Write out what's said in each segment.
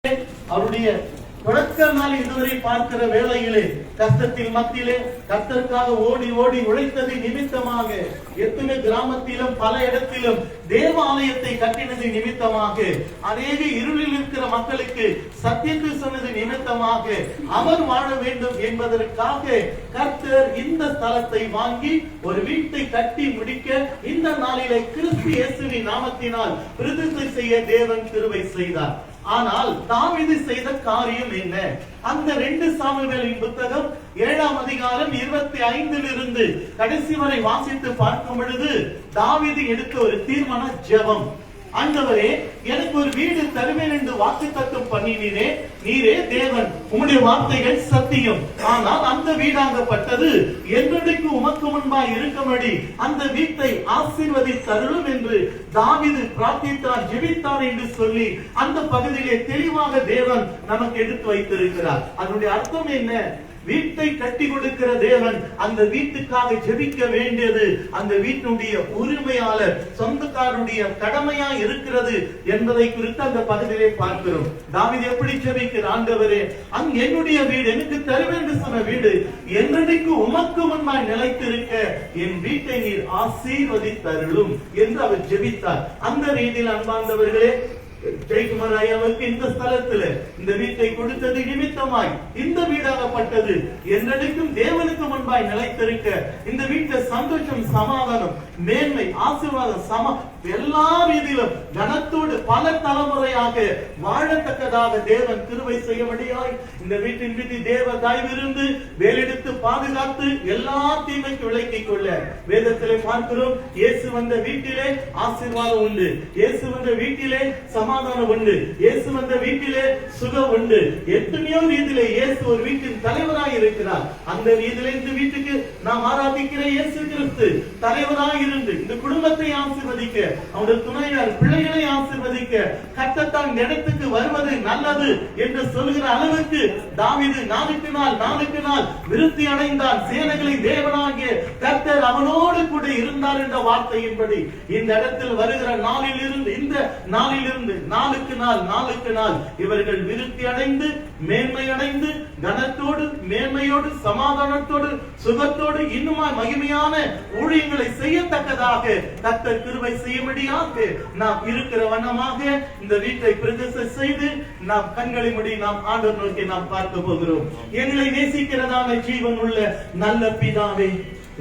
அவருடைய தொடக்க நாள் இதுவரை பார்க்கிற வேளையிலே கஷ்டத்தில் மத்தியிலே கர்த்தருக்காக ஓடி ஓடி உழைத்தது நிமித்தமாக எத்தனை கிராமத்திலும் பல இடத்திலும் தேவாலயத்தை கட்டினது நிமித்தமாக அநேக இருளில் இருக்கிற மக்களுக்கு சத்தியத்தை சொன்னது நிமித்தமாக அவர் வாழ வேண்டும் என்பதற்காக கர்த்தர் இந்த ஸ்தலத்தை வாங்கி ஒரு வீட்டை கட்டி முடிக்க இந்த நாளிலே கிறிஸ்து இயேசுவின் நாமத்தினால் பிரதிஷ்டை செய்ய தேவன் கிருபை செய்தார். ஆனால் தாவீது செய்த காரியம் என்ன? அந்த 2 சாமுவேலின் புத்தகம் 7ஆம் அதிகாரம் 25 இருந்து கடைசி வரை வாசித்து பார்க்கும் பொழுது தாவீது எடுத்த ஒரு தீர்மான ஜெபம். ஆண்டவரே, எனக்கு ஒரு வீடு தருவேன் என்று வாக்குத்தத்தம் பண்ணினீரே, நீரே தேவன், உம்முடைய வார்த்தைகள் சத்தியம். ஆனால் அந்த வீடாகப்பட்டது என்றைக்கு உமக்கு முன்பாய் இருக்கும்படி அந்த வீட்டை ஆசீர்வதித்தருளும் என்று தாவீது பிரார்த்தித்தார், ஜெபித்தார் என்று சொல்லி அந்த பகுதியிலே தெளிவாக தேவன் நமக்கு எடுத்து வைத்திருக்கிறார். அதனுடைய அர்த்தம் என்ன? வீட்டை கட்டி கொடுக்கிற தேவன் அந்த வீட்டுக்காக ஜெபிக்க வேண்டியது அந்த வீட்டுடைய உரிமையாளர் சொந்தக்காரனுடைய கடமையா இருக்கிறது என்பதை குறித்து அந்த பகுதியிலே பார்க்கிறோம். தாவீது எப்படி ஜெபிக்கிற, ஆண்டவரே, என்னுடைய வீடு, எனக்கு தருவேன் என்று சொன்ன வீடு என்றைக்கு உமக்கு முன்பாய் நிலைத்திருக்க என் வீட்டை நீர் ஆசீர்வதித்தருளும் என்று அவர் ஜெபித்தார். அந்த ரீதியில் அன்பார்ந்தவர்களே, ஜெயக்குமார் ஐயாவுக்கு இந்த ஸ்தலத்துல இந்த வீட்டை கொடுத்தது நிமித்தமாய் இந்த வீடாகப்பட்டது என்றைக்கும் தேவனுக்கு முன்பாய் நிலைத்திருக்க இந்த வீட்டுல சந்தோஷம், சமாதானம், மேன்மை, ஆசீர்வாதம் எல்லா ரீதியிலும் கனத்தோடு பல தலைமுறையாக வாழத்தக்கதாக தேவன் கிருபை செய்யும்படியாய் இந்த வீட்டின் மீது தேவ தயவிருந்து வேலெடுத்து பாதுகாத்து எல்லா தீமைக்கு விலக்கிக் கொள்ள வேதத்திலே பார்க்கிறோம். இயேசு வந்த வீட்டிலே ஆசீர்வாதம் உண்டு, இயேசு வந்த வீட்டிலே சமாதானம் உண்டு, இயேசு வந்த வீட்டிலே சுகம் உண்டு. எத்தனையோ ரீதியிலே இயேசு ஒரு வீட்டின் தலைவராய் இருக்கிறார். அந்த ரீதியிலே இந்த வீட்டுக்கு நாம் ஆராதிக்கிற இயேசு கிறிஸ்து தலைவராய் இருந்து இந்த குடும்பத்தை ஆசீர்வதிக்க, அவருடைய துணையார் பிள்ளைகளை ஆசீர்வதிக்க, கர்த்தர் இந்த இடத்துக்கு வருவது நல்லது என்று சொல்கிற அளவுக்கு தாவீது நாளுக்கு நாள் விருத்தி அடைந்தார். சேனைகளை தேவனாகிய கர்த்தர் அவனோடு கூட இருந்தார் என்ற வார்த்தையின்படி இந்த இடத்தில் வருகிற நாளிலிருந்து இந்த நாளிலிருந்து நாளுக்கு நாள் இவர்கள் விருத்தி அடைந்து மேன்மை அடைந்து கனத்தோடு மேன்மையோடு சமாதானத்தோடு சுகத்தோடு இன்னுமாய் மகிமையான ஊழியங்களை செய்யத்தக்கதாக கர்த்தர் கிருபை செய்யும்படியாக நாம் இருக்கிற வண்ணமாக இந்த வீட்டை பிரதிஷ்டை செய்து நாம் கண்களை மூடி நாம் ஆண்டவர் நோக்கி நாம் பார்க்க போகிறோம். எங்களை நேசிக்கிறதான ஜீவன் உள்ள நல்ல பிதாவே,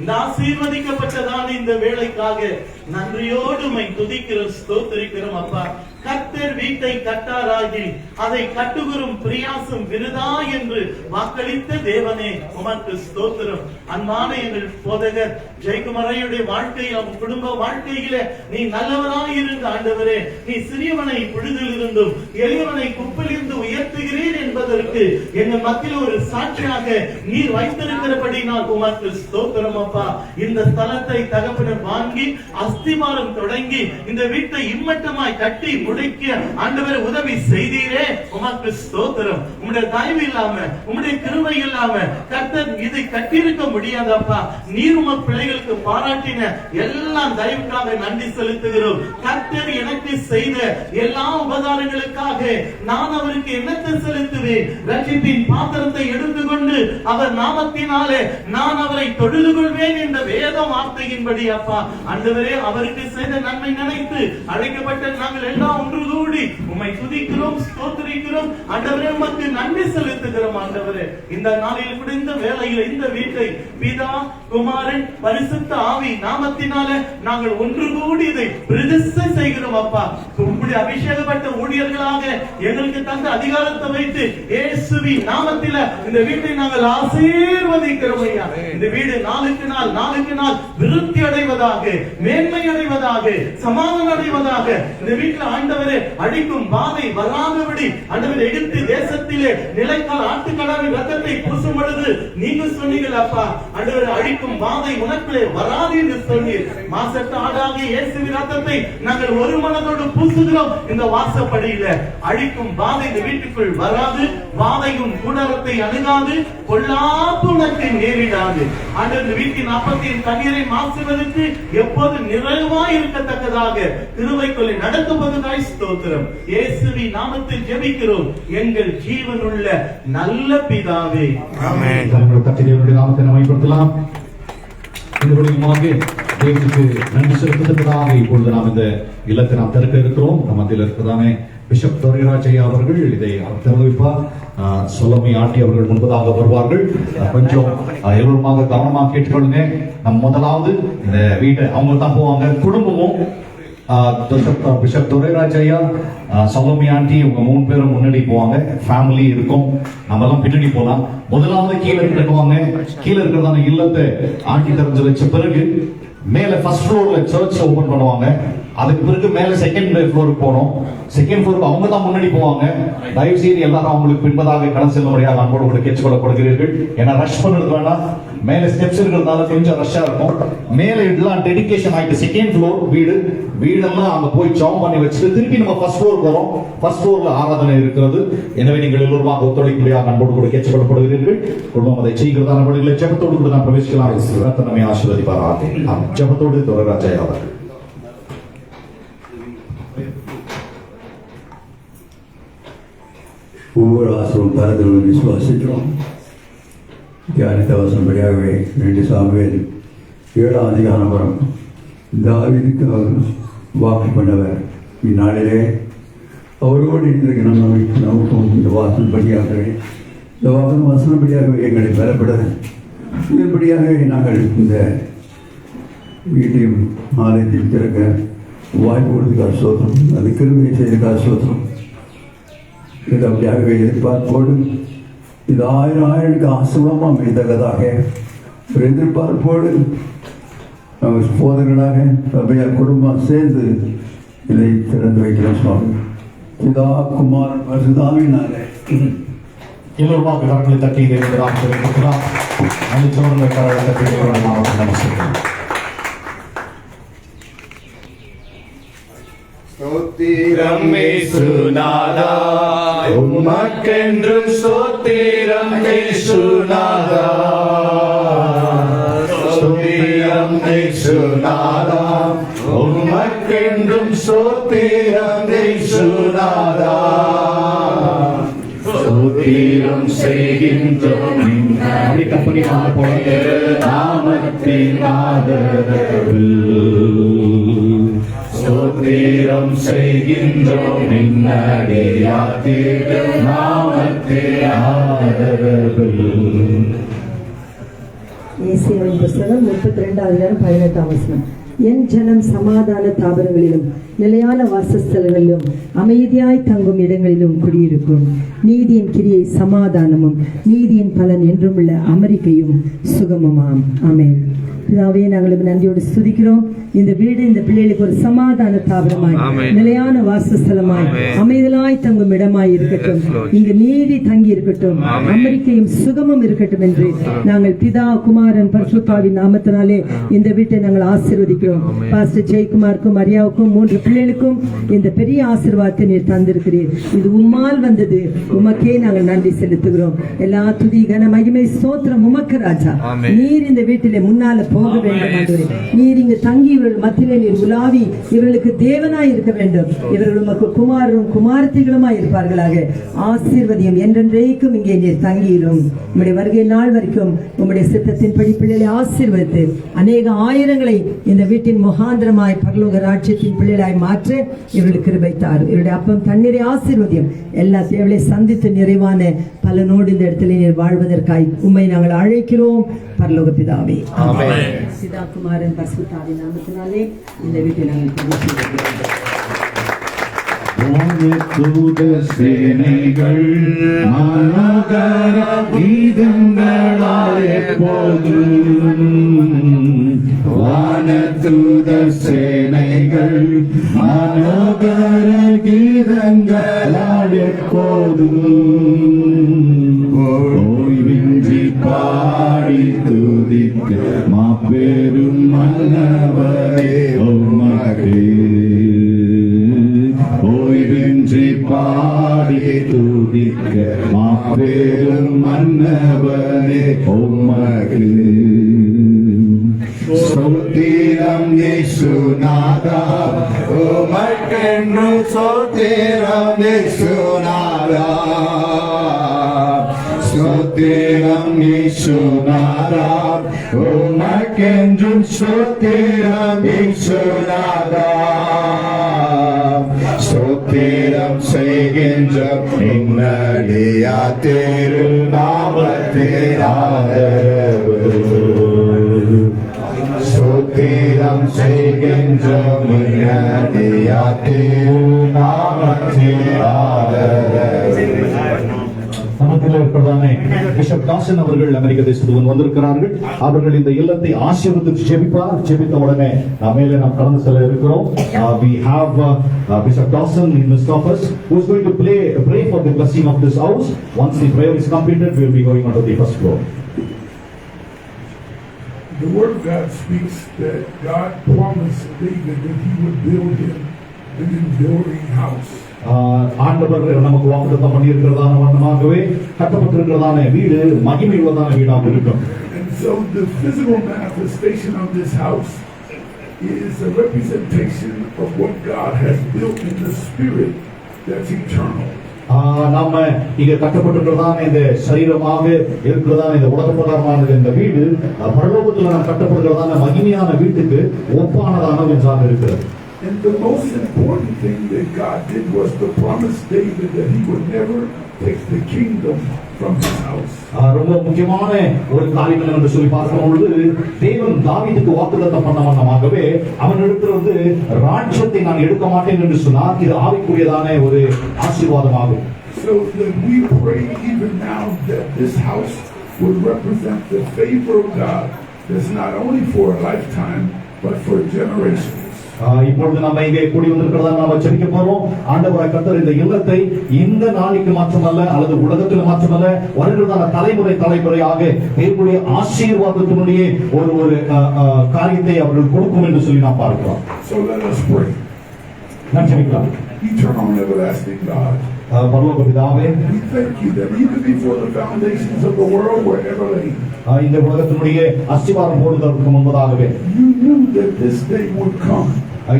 இந்த ஆசீர்வதிக்கப்பட்டதான இந்த வேளைக்காக நன்றியோடு உம்மை துதிக்கிறோம், ஸ்தோத்திரிக்கிறோம். அப்பா, கர்த்தர் வீட்டை கட்டாராகி அதை கட்டுகிறோம் பிரியாசம் விருதா என்று வாக்களித்த தேவனே உமக்கு ஸ்தோத்திரம். அன்பான எங்கள் போதகர் ஜெயக்குமாரையுடைய வாழ்க்கையில், அவன் குடும்ப வாழ்க்கையில நீ நல்லவராய் இருந்த ஆண்டவரே, நீ சிறியவனை புழுதில் இருந்தும் எளியவனை குப்பிலிருந்து உயர்த்துகிறேன் என்பதற்கு எங்கள் மத்தியில் ஒரு சாட்சியாக நீர் வைத்திருக்கிறபடி நான் உமக்கு ஸ்தோத்திரம். அப்பா, இந்த ஸ்தலத்தை தகப்பனர் வாங்கி அஸ்திமாரம் தொடங்கி இந்த வீட்டை இம்மட்டமாய் கட்டி முடிக்க ஆண்டவரே உதவி செய்தீரே, உமக்கு ஸ்தோத்திரம். உம்முடைய தயவு இல்லாம, உம்முடைய கிருபை இல்லாம கர்த்தர் இதை கட்டியிருக்க முடியாதப்பா. நீர் உமது பிள்ளைகளுக்கு பாராட்டின எல்லா தயவுக்காக நன்றி செலுத்துகிறோம். கர்த்தர் எனக்கு செய்த எல்லா உபகாரங்களுக்காக நான் அவருக்கு என்னத்தை செலுத்துவேன்? ரட்சிப்பின் பாத்திரத்தை எடுத்துக்கொண்டு அவர் நாமத்தினாலே நான் அவரை தொழுது கொள்வேன் என்ற வேத வார்த்தையின்படி அப்பா ஆண்டவரே அவருக்கு செய்த நன்மை நினைத்து அழைக்கப்பட்ட நாங்கள் எல்லாம் ஒன்று கூடி உம்மை துதிக்கிறோம், ஸ்தோத்திரிக்கிறோம். ஆண்டவரே உமக்கு நன்றி செலுத்துகிறோம். ஆண்டவரே, இந்த நாளில் கூட இந்த வேளையில் இந்த வீட்டை பிதா, குமாரன், பரிசுத்த ஆவி நாமத்தினாலே நாங்கள் ஒன்று கூடி இதை பிரதிஷ்டை செய்கிறோம். அப்பா, உம்முடைய அபிஷேகப்பட்ட ஊழியர்களாக எங்களுக்கு தந்த அதிகாரத்தை வைத்து இயேசுவின் நாமத்தில இந்த வீட்டை நாங்கள் ஆசீர்வதிக்கிறோம். ஐயா, இந்த வீடு நாளுக்கு நாள் விருத்தி அடைவதாக, மேன்மை அடைவதாக, சமாதானம் அடைவதாக இந்த வீட்டில் ஆண்டவரே அடிக்கும் வாதை வராதபடி ஆண்டவரே எகிப்து தேசத்திலே நிலைக்கால் ஆட்டுக்கடாவின் ரத்தத்தை பூசும் பொழுது நீங்க சொன்னீர்கள் அப்பா, ஆண்டவரே அடிக்கும் வாதை உனக்குள்ளே வராது என்று சொன்னீர். மாசற்ற ஆடாகிய இயேசுவின் ரத்தத்தை நாங்கள் ஒரு மனதோடு பூசுகிறோம். ஒன்றும் இந்த வாசப்படியில அழிக்கும் வாதை இந்த வீட்டுக்குள் வராது, வாதையும் கூடாரத்தை அணுகாது, பொல்லாப்பு உனக்கு நேரிடாது. ஆண்டவர் இந்த வீட்டின் அப்பத்தின் தண்ணீரை மாசுவதற்கு எப்போது நிறைவாய் இருக்கத்தக்கதாக கிருபைக்குள்ளே நடத்துவதற்காய் ஸ்தோத்திரம். இயேசுவின் நாமத்தில் ஜெபிக்கிறோம் எங்கள் ஜீவனுள்ள நல்ல பிதாவே, ஆமென். கர்த்தருடைய நாமத்தை மகிமைப்படுத்தலாம். இந்த வழியாக தேவனுக்கு நன்றி செலுத்துவதற்காக இப்பொழுது நாம் இந்த இல்லத்தை நாம் திறக்க இருக்கிறோம். நம்ம மத்தியில் இருக்கிறதானே பிஷப் துரைராஜ் ஐயா அவர்கள் இதை திறந்து வைப்பார். சொலமி ஆண்டி அவர்கள் முன்பதாக வருவார்கள். கொஞ்சம் எல்லோருமாக கவனமாக கேட்டுக்கொள்ளுங்க. நம்ம முதலாவது இந்த வீட்டை அவங்க தான் போவாங்க. குடும்பமும் பிஷப் துரைராஜ் ஐயா, சொலமி ஆண்டி இவங்க 3 பேரும் முன்னாடி போவாங்க. ஃபேமிலி இருக்கும், நம்ம எல்லாம் பின்னாடி போலாம். முதலாவது கீழே இருக்குவாங்க. கீழே இருக்கிறதான இல்லத்தை ஆண்டி திறந்து வச்ச பிறகு மேல ஃபர்ஸ்ட் ஃப்ளோர்ல சர்ச் ஓபன் பண்ணுவாங்க. அதுக்கு பிறகு மேல செகண்ட் ஃப்ளோருக்கு போனோம். செகண்ட் ஃப்ளோருக்கு அவங்க தான் முன்னாடி போவாங்க. தயவு செய்து எல்லாரும் அவங்களுக்கு பின்பதாக கடந்து செல்லும்படியாக அன்போடு கூட கேட்டுக்கொள்ளப்படுகிறீர்கள். ஏன்னா ரஷ் பண்றது வேணாம். மேல ஸ்டெப்ஸ் இருக்கிறதுனால கொஞ்சம் ரஷ்ஷா இருக்கும். மேல இதெல்லாம் டெடிகேஷன் ஆயிட்டு செகண்ட் ஃப்ளோர் வீடெல்லாம் அங்க போய் ஜாம் பண்ணி வச்சுட்டு திருப்பி நம்ம ஃபர்ஸ்ட் ஃப்ளோர் வரோம். ஃபர்ஸ்ட் ஃப்ளோர்ல ஆராதனை இருக்கிறது. எனவே நீங்கள் எல்லோருமாக ஒத்துழைக்கும்படியாக அன்போடு கூட கேட்டுக்கொள்ளப்படுகிறீர்கள். குடும்பம் அதை செய்கிறதான வழிகளை ஜெபத்தோடு கூட நான் பிரவேசிக்கலாம். நம்மை ஆசீர்வதிப்பாராக. ஜெபத்தோடு துரைராஜ் அவர்கள். ஒவ்வொரு ஆசிரியரும் தரத்தில் விசுவாசிக்கிறோம். தியானித்த வசம்படியாகவே 2 சாமுவேல் 7ஆம் அதிகாரம் வரும். தாவீதுக்கு அவர் வாக்கு பண்ணவர். இந்நாளிலே அவரோடு இன்றைக்கு நமக்கும் இந்த வாசன்படியாகவே இந்த வசனப்படியாகவே எங்களை பெறப்பட இதன்படியாகவே நாங்கள் இந்த வீட்டையும் ஆலயத்தையும் திறக்க வாய்ப்பு கொடுத்துக்கார் சோத்திரம். அது கிருபை செய்திருக்கார் சோத்திரம். இது அப்படியாகவே எதிர்பார்ப்போடு இது 1000 ஆசீர்வாதமாக அமைந்ததாக ஒரு எதிர்பார்ப்போடு போதர்களாக அப்படியாக குடும்பம் சேர்ந்து இதை திறந்து வைக்கிறோம் சுவாமி. பிதா குமாரன் பரிசுத்தாவினாலே எல்லோருமாக கரங்களை தட்டி இருக்கிறார். அனைத்தவர்கள் கரங்களை தட்டி நமஸ்காரம். ஸ்தோத்திரம் இயேசுநாதா, உமக்கென்றும் ஸ்தோத்திரம் இயேசுநாதா. ஸ்தோத்திரம் இயேசுநாதா, உமக்கென்றும் ஸ்தோத்திரம் இயேசுநாதா. ஸ்தோத்திரம் செய்கின்றோம் நாமத்தின் ஆதரவில். ஸ்தோத்திரம் செய்கின்றோம் நாமத்தின் ஆதரவில். ஏசாயாவின் புத்தகம் 32ஆம் அதிகாரம் 18ஆம் வசனம். என் ஜனம் சமாதான தாபரங்களிலும் நிலையான வாசஸ்தலங்களிலும் அமைதியாய் தங்கும் இடங்களிலும் குடியிருக்கும். நீதியின் கிரியை சமாதானமும் நீதியின் பலன் என்றும் உள்ள அமெரிக்கையும் சுகமுமாம். ஆமென். பிதாவே, நாங்கள் நன்றியோடு ஸ்துதிக்கிறோம். இந்த வீடு இந்த பிள்ளைகளுக்கு ஒரு சமாதான தாபரமாய் நிலையான வாசஸ்தலமாய் அமைதலாய் தங்கும் இடமாய் இருக்கட்டும். இங்கு நீதி தங்கி இருக்கட்டும், அமெரிக்கையும் சுகமும் இருக்கட்டும் என்று நாங்கள் பிதா குமாரன் பரிசுத்தாவின் நாமத்தினாலே இந்த வீட்டை நாங்கள் ஆசீர்வதிக்கிறோம். பாஸ்டர் ஜெயக்குமாருக்கும் மரியாவுக்கும் 3 பிள்ளைகளுக்கும் இந்த பெரிய ஆசீர்வாதத்தை நீர் தந்திருக்கிறீர். இது உம்மால் வந்தது. உமக்கே நாங்கள் நன்றி செலுத்துகிறோம். எல்லா துதி கன மகிமை ஸ்தோத்திரம் உமக்கு ராஜா. நீர் இந்த வீட்டிலே முன்னால போக வேண்டும். நீர் இங்கு தங்கி இவர்கள் மத்தியிலே நீர் உலாவி இவர்களுக்கு தேவனாய் இருக்க வேண்டும். இவர்கள் உமக்கு குமாரரும் குமாரத்திகளுமாய் இருப்பார்களாக. ஆசீர்வதியும் என்றென்றைக்கும் இங்கே நீர் தங்கியிரும். உம்முடைய வருகை நாள் வரைக்கும் உம்முடைய சித்தத்தின் படி பிள்ளைகளை ஆசீர்வதித்து அநேக ஆயிரங்களை இந்த வீட்டின் முகாந்திரமாய் பரலோக ராஜ்யத்தின் பிள்ளைகளாய் மாற்ற இவர்களுக்கு கிருபை தாரும். இவருடைய அப்பம் தண்ணீரை ஆசீர்வதியும். எல்லா தேவையை சந்தித்து நிறைவான பலனோடு இந்த இடத்துல நீர் வாழ்வதற்காய் உம்மை நாங்கள் அழைக்கிறோம் பரலோக பிதாவே. பிதா குமாரன் பரிசுத்தாவின் நாமத்தினாலே இந்த வீட்டை நாங்கள் பிரவேசிக்கிறோம். சேனைகள் மனோகர கீதங்களால் எப்போதும் வானதூதர் சேனைகள் மனோகர கீதங்களால் எப்போதும் ஓய்வின்றி பாடி துதிக்க மாபெரும் மன்னவரே உமக்கே துதிக்க மாபெரும் மன்னவனே உமக்கு ஸ்தோத்திரம் இயேசுநாதா உமக்கென்று ஸ்தோத்திரம் இயேசுநாதா ஸ்தோத்திரம் இயேசுநாதா உமக்கென்று ஸ்தோத்திரம் இயேசுநாதா ஸ்தோத்திரம் செய்கின்ற நிம்மதியா திருநாமத்தில் ஆதரவு ஸ்தோத்திரம் செய்கின்ற நிம்மதியா திருநாமத்தில் ஆதரவு. நமத்தில் இருக்கிறதானே பிஷப் டாசன் அவர்கள் அமெரிக்க தேசத்துக்கு வந்திருக்கிறார்கள். அவர்கள் இந்த இல்லத்தை ஆசீர்வதித்து ஜெபிப்பார். ஜெபித்த உடனே மேலே நாம் கடந்து செல்ல இருக்கிறோம். We have Bishop Dawson in the office who is going to pray for the blessing of this house. Once the prayer is completed, we will be going on to the first floor. The word of God speaks that God promised David that he would build him an enduring house. ஆண்டவர் நமக்கு வாக்குத்தத்தம் பண்ணி இருக்கிறதான வண்ணமாகவே கட்டப்பட்டிருக்கிறதான வீடு மகிமை உள்ளதான வீடாக இருக்கும். And so the physical manifestation of this house is a representation of what God has built in the spirit that's eternal. நாம இங்க கட்டப்பட்டிருக்கிறதான இந்த சரீரமாக இருக்கிறதான இந்த உலக பிரகாரமான இந்த வீடு பரலோகத்தில் நாம் கட்டப்படுகிறதான மகிமையான வீட்டுக்கு ஒப்பானதான ஒன்றாக இருக்கிறது. And the most important thing that God did was to promise David that he would never take the kingdom from his house. ரொம்ப முக்கியமான ஒரு காரியம் என்று சொல்லி பார்க்கும்பொழுது தேவன் தாவீதுக்கு வாக்குத்தத்தம் பண்ண வண்ணமாகவே அவன் எடுக்கிறது ராஜ்யத்தை நான் எடுக்க மாட்டேன் என்று சொன்னார். இது ஆவிக்குரியதான ஒரு ஆசீர்வாதமாகும். So that we pray even now that this house would represent the favor of God that's not only for a lifetime but for generations. இப்பொழுது நம்ம இங்கே கூடி வந்திருக்கிறதா நாம ஜெபிக்க போறோம். ஆண்டவராய் கர்த்தர் இந்த இல்லத்தை இந்த நாளைக்கு மாற்றமல்ல அல்லது உலகத்தில் மாற்றமல்ல வருகிறதான தலைமுறையாக தேவனுடைய ஆசீர்வாதத்தினுடைய ஒரு காரியத்தை அவர்கள் கொடுக்கும் என்று சொல்லி நாம் பார்க்கிறோம். So let us pray. நாம் ஜெபிக்கலாம். Eternal and everlasting God, பரலோக பிதாவே, we thank you that even before the foundations of the world were ever laid, இந்த உலகத்தினுடைய அஸ்திவாரம் போடுவதற்கு முன்பதாகவே you knew that this day would come,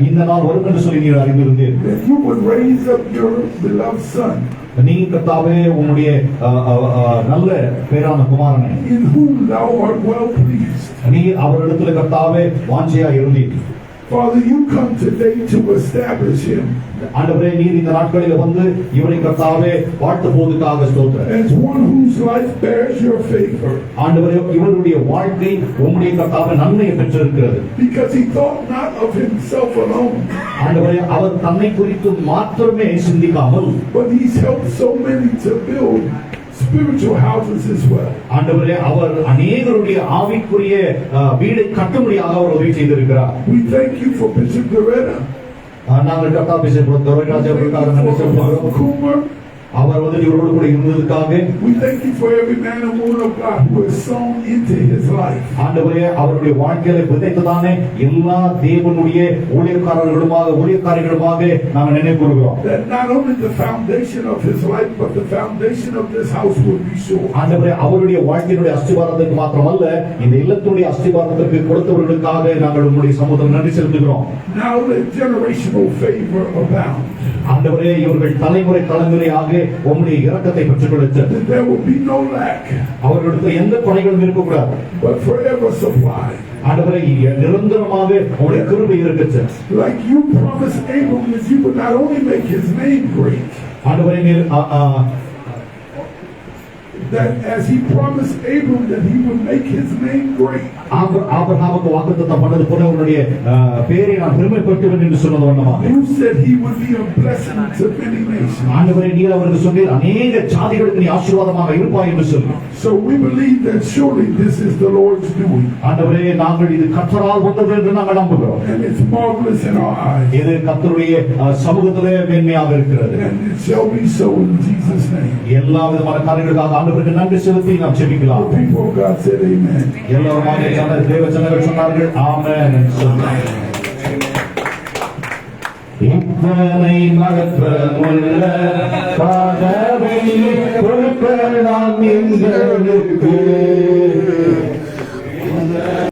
இந்த நாள் வரும் என்று சொல்லி நீர் அறிந்திருந்தீர். that you would raise up your beloved Son, நீ கர்த்தாவே உம்முடைய நல்ல பேரான குமாரனை in whom thou art well pleased. நீ அவரிடத்தில் கர்த்தாவே வாஞ்சையா இருந்தீர். Father, you come today to establish him ஆண்டவரே நீர் இந்த நாட்களில் வந்து இவரை கர்த்தாவே வாழ்த்து போவதற்காக ஸ்தோத்திரம். as one whose life bears your favor, ஆண்டவரே இவருடைய வாழ்க்கை உம்முடைய கர்த்தாவே நன்மையை பெற்றிருக்கிறது. because he thought not of himself alone, ஆண்டவரே அவர் தன்னை குறித்து மாத்திரமே சிந்திக்காமல் but he's helped so many to build spiritual houses as well. ஆண்டவரே அவர் அநேகருடைய ஆவிக்குரிய வீடை கட்டும்படியாக அவர் உதவி செய்திருக்கிறார். We thank you for Bishop Doretta. நாங்கள் கர்த்தா பேசுகிறோம் துரைராஜா அவர்களுக்காக நன்றி செலுத்துகிறோம். Kumar. அவர் வந்து இவரோடு கூட இருந்ததுக்காக We thank you for every man and woman of God who has sown into his life. ஆண்டவரே அவருடைய வாழ்க்கையில விதைத்ததானே எல்லா தேவனுடைய ஊழியக்காரர்களுமாக நாங்கள் நினைவு கூறுகிறோம். That not only the foundation of his life but the foundation of this house would be sure. ஆண்டவரே அவருடைய வாழ்க்கையினுடைய அஸ்திவாரத்துக்கு மாத்திரமல்ல இந்த இல்லத்துடைய அஸ்திவாரத்திற்கு கொடுத்தவர்களுக்காக நாங்கள் உங்களுடைய சமூகத்தில் நன்றி செலுத்துகிறோம். Now let generational favor abound. ஆண்டவரே இவர்கள் தலைமுறையாக உம்முடைய இரக்கத்தை பெற்றுக்கொள்ளுங்கள். That there will be no lack அவர்களுக்கு எந்த குறைகளும் இருக்கக்கூடாது. but forever supply. ஆண்டவரே நிரந்தரமாக உம்முடைய கிருபை இருக்கட்டும். Like you promised Abram that you would not only make his name great, ஆண்டவரே நீர் that as he promised Abram that he would make his name great. ஆபிரகாமுக்கு வாக்குத்தத்தம் பண்ணது போல உன்னுடைய பேரை நான் பெருமைப்படுத்துவேன் என்று சொன்னது வண்ணமாக You said he would be a blessing to many nations. ஆண்டவரே நீர் அவருக்கு சொன்னீர் அநேக ஜாதிகளுக்கு நீ ஆசீர்வாதமாக இருப்பாய் என்று சொல்லி. So we believe that surely this is the Lord's doing. ஆண்டவரே நாங்கள் இது கர்த்தரால் வந்தது என்று நாங்கள் நம்புகிறோம். And it's marvelous in our eyes. இது கர்த்தருடைய சமூகத்திலே மேன்மையாக இருக்கிறது. And it shall be so in Jesus' name. எல்லா விதமான காரியங்களுக்காக ஆண்டவருக்கு நன்றி செலுத்தி நாம் ஜெபிக்கலாம். The people of God said amen. எல்லாருமாக தேவ ஜனங்கள் சொன்னார்கள் ஆமென் என்று சொன்னார்கள். இத்தனை மகத்துவமுள்ள காதவை கொடுக்கலாம் எங்களுக்கு